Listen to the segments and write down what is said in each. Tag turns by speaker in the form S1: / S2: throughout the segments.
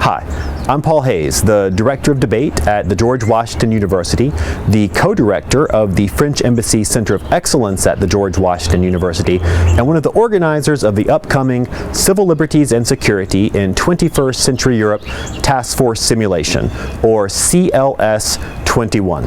S1: Hi, I'm Paul Hayes, the Director of Debate at the George Washington University, the co-director of the French Embassy Center of Excellence at the George Washington University, and one of the organizers of the upcoming Civil Liberties and Security in 21st Century Europe Taskforce Simulation, or CLS 21.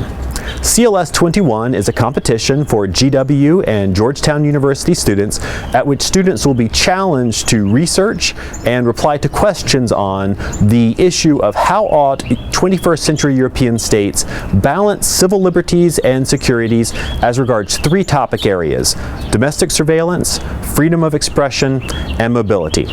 S1: CLS 21 is a competition for GW and Georgetown University students at which students will be challenged to research and reply to questions on the issue of how ought 21st century European states balance civil liberties and securities as regards three topic areas: domestic surveillance, freedom of expression, and mobility.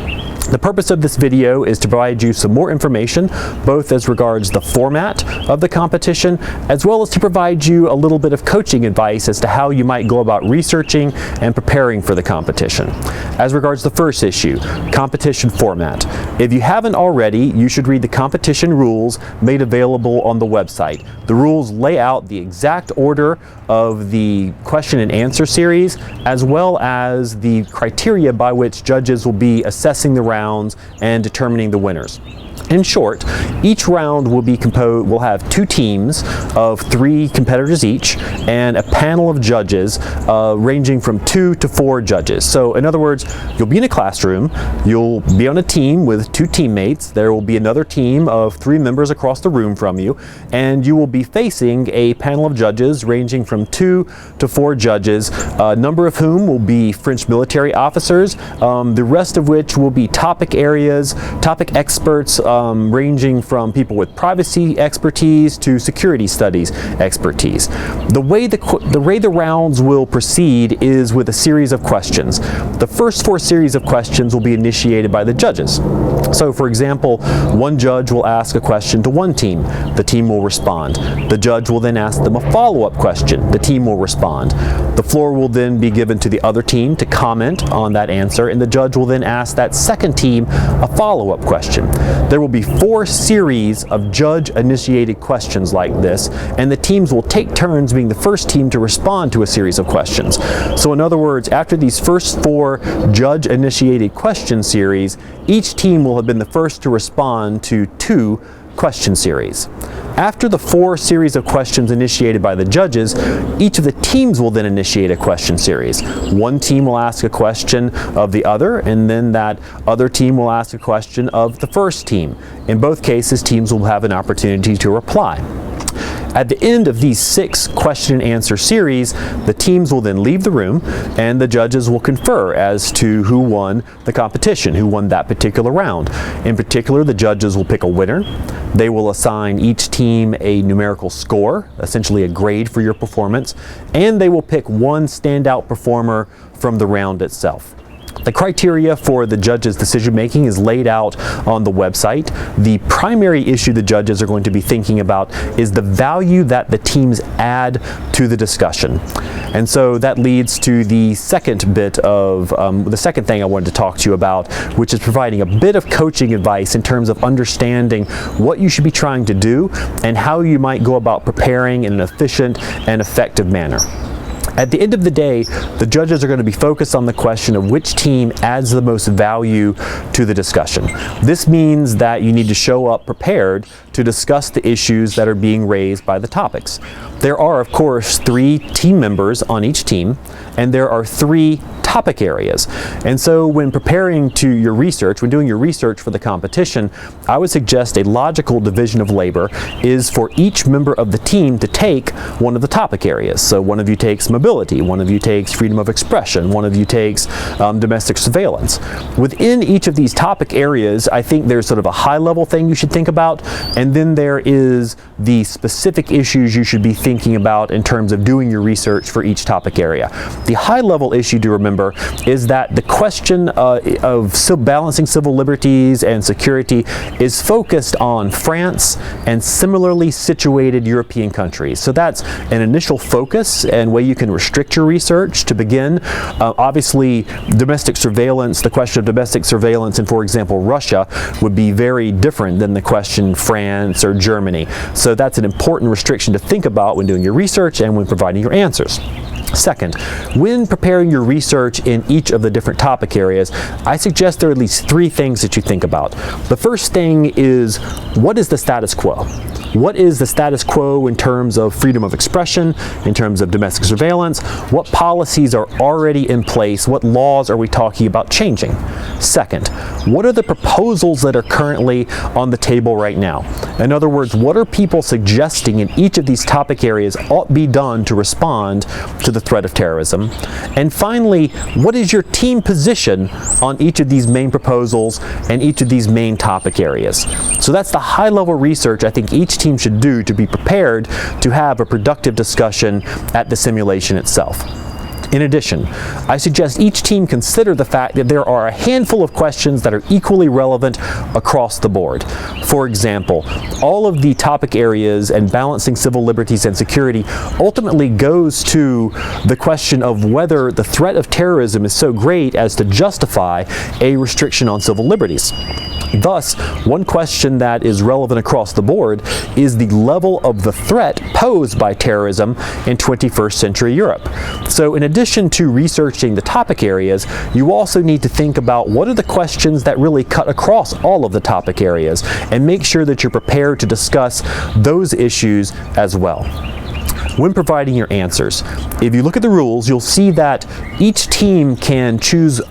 S1: The purpose of this video is to provide you some more information, both as regards the format of the competition, as well as to provide you a little bit of coaching advice as to how you might go about researching and preparing for the competition. As regards the first issue, competition format. If you haven't already, you should read the competition rules made available on the website. The rules lay out the exact order of the question and answer series, as well as the criteria by which judges will be assessing the rounds and determining the winners. In short, each round will have two teams of 3 competitors each and a panel of judges ranging from 2 to 4 judges. So in other words, you'll be in a classroom, you'll be on a team with 2 teammates, there will be another team of 3 members across the room from you, and you will be facing a panel of judges ranging from 2 to 4 judges, a number of whom will be French military officers, the rest of which will be topic experts, ranging from people with privacy expertise to security studies expertise. The way the rounds will proceed is with a series of questions. The first 4 series of questions will be initiated by the judges. So for example, one judge will ask a question to one team. The team will respond. The judge will then ask them a follow-up question. The team will respond. The floor will then be given to the other team to comment on that answer, and the judge will then ask that second team a follow-up question. There will be 4 series of judge-initiated questions like this, and the teams will take turns being the first team to respond to a series of questions. So in other words, after these first 4 judge-initiated question series, each team will have been the first to respond to 2 question series. After the 4 series of questions initiated by the judges, each of the teams will then initiate a question series. One team will ask a question of the other, and then that other team will ask a question of the first team. In both cases, teams will have an opportunity to reply. At the end of these 6 question and answer series, the teams will then leave the room and the judges will confer as to who won the competition, who won that particular round. In particular, the judges will pick a winner. They will assign each team a numerical score, essentially a grade for your performance, and they will pick one standout performer from the round itself. The criteria for the judges' decision-making is laid out on the website. The primary issue the judges are going to be thinking about is the value that the teams add to the discussion. And so that leads to the second bit of, the second thing I wanted to talk to you about, which is providing a bit of coaching advice in terms of understanding what you should be trying to do and how you might go about preparing in an efficient and effective manner. At the end of the day, the judges are going to be focused on the question of which team adds the most value to the discussion. This means that you need to show up prepared to discuss the issues that are being raised by the topics. There are, of course, 3 team members on each team, and there are 3 topic areas. And so when preparing to your research, when doing your research for the competition, I would suggest a logical division of labor is for each member of the team to take one of the topic areas. So one of you takes mobility, one of you takes freedom of expression, one of you takes domestic surveillance. Within each of these topic areas, I think there's sort of a high-level thing you should think about, and then there is the specific issues you should be thinking about in terms of doing your research for each topic area. The high-level issue to remember is that the question of balancing civil liberties and security is focused on France and similarly situated European countries. So that's an initial focus and way you can restrict your research to begin. Obviously, domestic surveillance, the question of domestic surveillance in, for example, Russia would be very different than the question France or Germany. So that's an important restriction to think about when doing your research and when providing your answers. Second, when preparing your research in each of the different topic areas, I suggest there are at least 3 things that you think about. The first thing is, what is the status quo? What is the status quo in terms of freedom of expression, in terms of domestic surveillance? What policies are already in place? What laws are we talking about changing? Second, what are the proposals that are currently on the table right now? In other words, what are people suggesting in each of these topic areas ought be done to respond to the threat of terrorism? And finally, what is your team position on each of these main proposals and each of these main topic areas? So that's the high-level research I think each team should do to be prepared to have a productive discussion at the simulation itself. In addition, I suggest each team consider the fact that there are a handful of questions that are equally relevant across the board. For example, all of the topic areas and balancing civil liberties and security ultimately goes to the question of whether the threat of terrorism is so great as to justify a restriction on civil liberties. Thus, one question that is relevant across the board is the level of the threat posed by terrorism in 21st century Europe. So in addition to researching the topic areas, you also need to think about what are the questions that really cut across all of the topic areas, and make sure that you're prepared to discuss those issues as well. When providing your answers, if you look at the rules, you'll see that each team can choose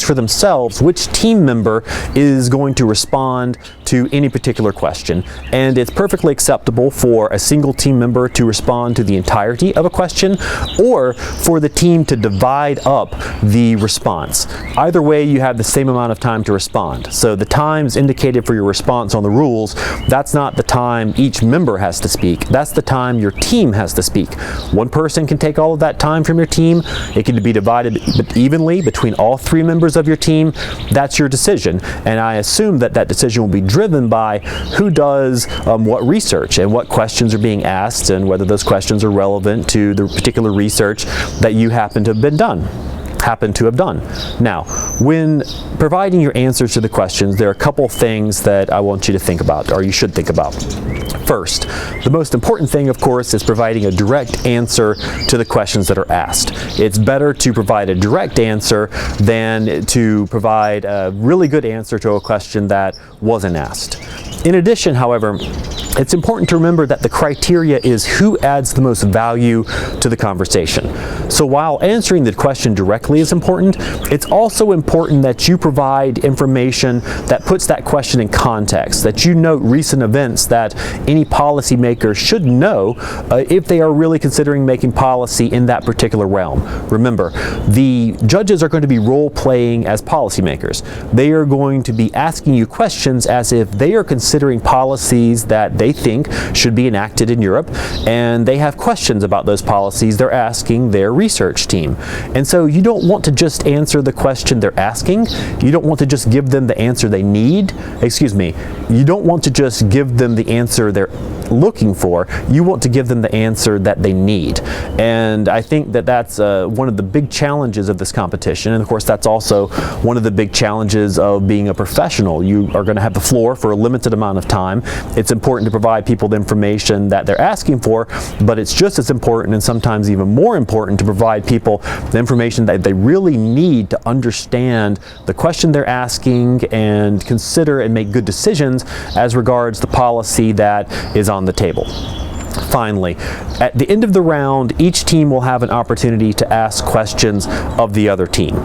S1: for themselves which team member is going to respond to any particular question. And it's perfectly acceptable for a single team member to respond to the entirety of a question, or for the team to divide up the response. Either way, you have the same amount of time to respond. So the times indicated for your response on the rules, that's not the time each member has to speak. That's the time your team has to speak. One person can take all of that time from your team. It can be divided evenly between all 3 members of your team. That's your decision. And I assume that that decision will be driven by who does what research and what questions are being asked, and whether those questions are relevant to the particular research that you happen to have done. Now, when providing your answers to the questions, there are a couple things that I want you to think about, or you should think about. First, the most important thing, of course, is providing a direct answer to the questions that are asked. It's better to provide a direct answer than to provide a really good answer to a question that wasn't asked. In addition, however, it's important to remember that the criteria is who adds the most value to the conversation. So while answering the question directly is important, it's also important that you provide information that puts that question in context, that you note recent events that any policymaker should know if they are really considering making policy in that particular realm. Remember, the judges are going to be role-playing as policymakers. They are going to be asking you questions as if they are considering policies that they think should be enacted in Europe, and they have questions about those policies they're asking their research team. And so you don't want to just answer the question they're asking. You don't want to just give them the answer they need. You don't want to just give them the answer they're looking for. You want to give them the answer that they need. And I think that that's one of the big challenges of this competition. And of course, that's also one of the big challenges of being a professional. You are going to have the floor for a limited amount of time. It's important to provide people the information that they're asking for, but it's just as important, and sometimes even more important, to provide people the information that they really need to understand the question they're asking and consider and make good decisions as regards the policy that is on the table. Finally, at the end of the round, each team will have an opportunity to ask questions of the other team.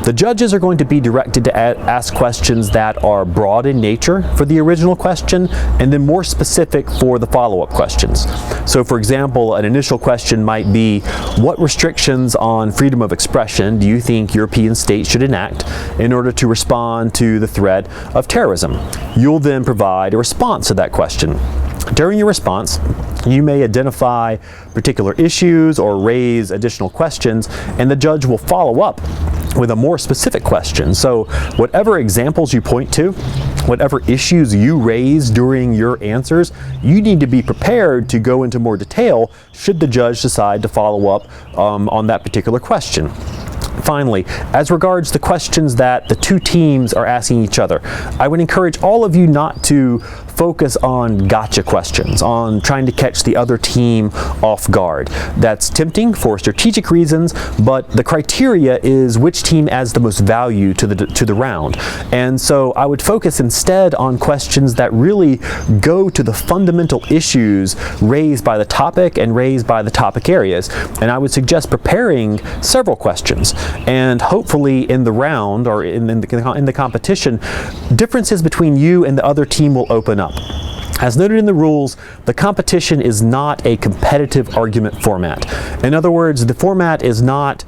S1: The judges are going to be directed to ask questions that are broad in nature for the original question, and then more specific for the follow-up questions. So for example, an initial question might be, what restrictions on freedom of expression do you think European states should enact in order to respond to the threat of terrorism? You'll then provide a response to that question. During your response, you may identify particular issues or raise additional questions, and the judge will follow up with a more specific question. So whatever examples you point to, whatever issues you raise during your answers, you need to be prepared to go into more detail should the judge decide to follow up on that particular question. Finally, as regards the questions that the 2 teams are asking each other, I would encourage all of you not to focus on gotcha questions, on trying to catch the other team off guard. That's tempting for strategic reasons, but the criteria is which team adds the most value to the round. And so I would focus instead on questions that really go to the fundamental issues raised by the topic and raised by the topic areas. And I would suggest preparing several questions, and hopefully in the round or in the competition, differences between you and the other team will open up. As noted in the rules, the competition is not a competitive argument format. In other words, the format is not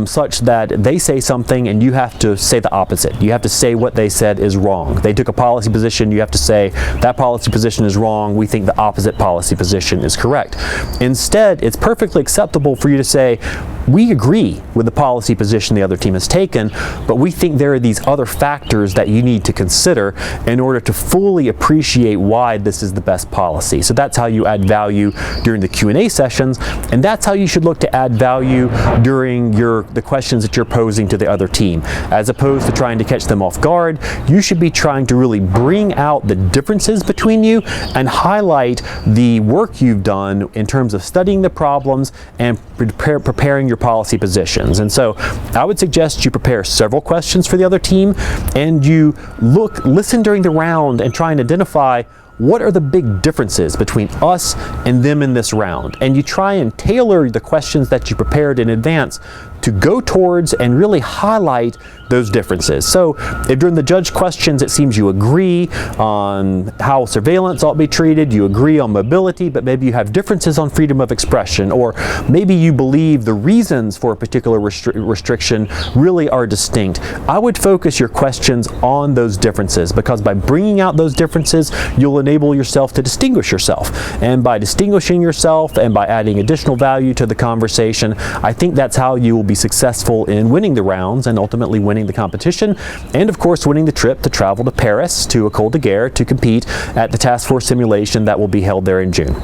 S1: such that they say something and you have to say the opposite. You have to say what they said is wrong. They took a policy position, you have to say that policy position is wrong, we think the opposite policy position is correct. Instead, it's perfectly acceptable for you to say, we agree with the policy position the other team has taken, but we think there are these other factors that you need to consider in order to fully appreciate why this is the best policy. So that's how you add value during the Q&A sessions, and that's how you should look to add value during the questions that you're posing to the other team. As opposed to trying to catch them off guard, you should be trying to really bring out the differences between you and highlight the work you've done in terms of studying the problems and preparing your policy positions. And so I would suggest you prepare several questions for the other team, and you listen during the round and try and identify what are the big differences between us and them in this round. And you try and tailor the questions that you prepared in advance to go towards and really highlight those differences. So if during the judge questions it seems you agree on how surveillance ought to be treated, you agree on mobility, but maybe you have differences on freedom of expression, or maybe you believe the reasons for a particular restriction really are distinct, I would focus your questions on those differences, because by bringing out those differences, you'll enable yourself to distinguish yourself. And by distinguishing yourself and by adding additional value to the conversation, I think that's how you will be successful in winning the rounds and ultimately winning the competition, and of course winning the trip to travel to Paris, to École de Guerre, to compete at the Taskforce simulation that will be held there in June.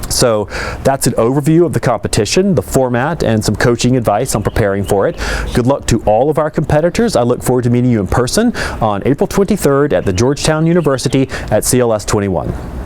S1: So that's an overview of the competition, the format, and some coaching advice on preparing for it. Good luck to all of our competitors. I look forward to meeting you in person on April 23rd at the Georgetown University at CLS 21.